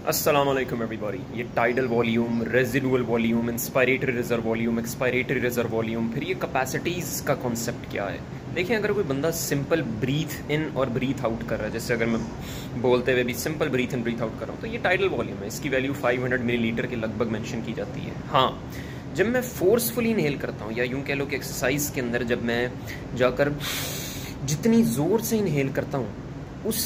अस्सलाम वालेकुम एवरीबॉडी। ये tidal volume, residual volume, inspiratory reserve volume, expiratory reserve volume, फिर ये कैपेसिटीज़ का कॉन्सेप्ट क्या है। देखिए, अगर कोई बंदा सिंपल ब्रीथ इन और ब्रीथ आउट कर रहा है, जैसे अगर मैं बोलते हुए भी सिंपल ब्रीथ इन ब्रीथ आउट कर रहा हूँ, तो ये टाइडल वॉल्यूम है। इसकी वैल्यू 500 मिलीलीटर के लगभग मेंशन की जाती है। हाँ, जब मैं फोर्सफुली इनहेल करता हूँ, या यूँ कह लो कि एक्सरसाइज के अंदर जब मैं जाकर जितनी ज़ोर से इनहेल करता हूँ, उस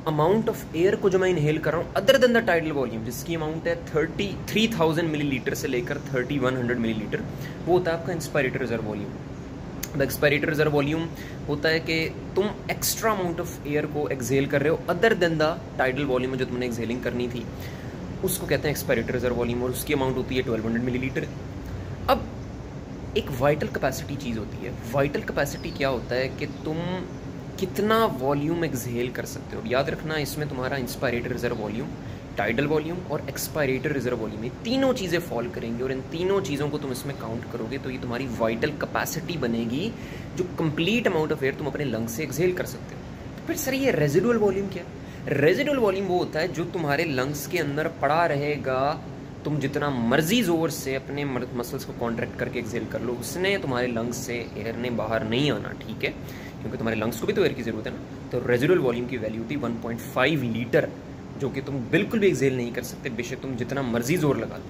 अमाउंट ऑफ एयर को जो मैं इनहेल कर रहा हूँ other than the tidal volume, जिसकी अमाउंट है 33,000 मिलीलीटर से लेकर 3100 मिलीलीटर, वो होता है आपका इंस्पायरेटरी रिजर्व वॉल्यूम। अब एक्सपायरेटरी रिजर्व वॉल्यूम होता है कि तुम एक्स्ट्रा अमाउंट ऑफ एयर को एक्सहेल कर रहे हो other than the tidal volume में जो तुमने एक्सहेलिंग करनी थी, उसको कहते हैं एक्सपायरेटरी रिजर्व वॉल्यूम, और उसकी अमाउंट होती है 1200 मिलीलीटर। अब एक वाइटल कैपेसिटी चीज़ होती है। वाइटल कैपेसिटी क्या होता है कि तुम कितना वॉल्यूम एक्सहेल कर सकते हो। याद रखना, इसमें तुम्हारा inspiratory reserve volume, tidal volume और एक्सपायरेटरी रिजर्व वॉल्यूम, ये तीनों चीज़ें फॉल करेंगी, और इन तीनों चीज़ों को तुम इसमें काउंट करोगे तो ये तुम्हारी वाइटल कैपेसिटी बनेगी, जो कंप्लीट अमाउंट ऑफ एयर तुम अपने लंग से एक्सहेल कर सकते हो। फिर सर, ये रेजिडुअल वॉल्यूम क्या है? रेजिडुअल वॉल्यूम वो होता है जो तुम्हारे लंग्स के अंदर पड़ा रहेगा। तुम जितना मर्जी ज़ोर से अपने मसल्स को कॉन्ट्रैक्ट करके एक्सहेल कर लो, उसने तुम्हारे लंग्स से एयर ने बाहर नहीं आना, ठीक है, क्योंकि तुम्हारे लंग्स को भी तो एयर की ज़रूरत है ना। तो रेजिडुअल वॉल्यूम की वैल्यू थी 1.5 लीटर, जो कि तुम बिल्कुल भी एक्सहेल नहीं कर सकते, बेशक तुम जितना मर्जी जोर लगा लो।